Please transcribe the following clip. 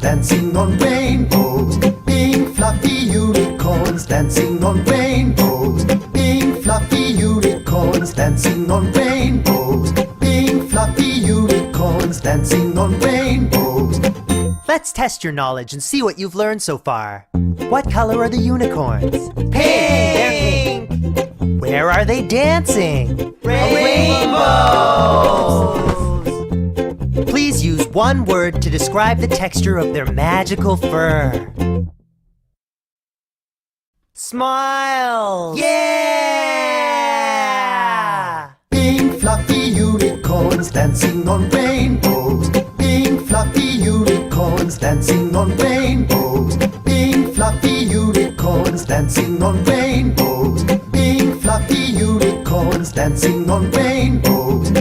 dancing on rainbows. Pink fluffy unicorns dancing on rainbows. Pink fluffy unicorns dancing on rainbows. Pink fluffy unicorns dancing on rainbows. Let's test your knowledge and see what you've learned so far. What color are the unicorns? Pink! They're pink. Where are they dancing? Rainbows! Please use one word to describe the texture of their magical fur. Smile! Yeah! Pink fluffy unicorns dancing on rainbows. Pink fluffy unicorns dancing on rainbows. Pink fluffy unicorns dancing on rainbows. Pink fluffy unicorns dancing on rainbows.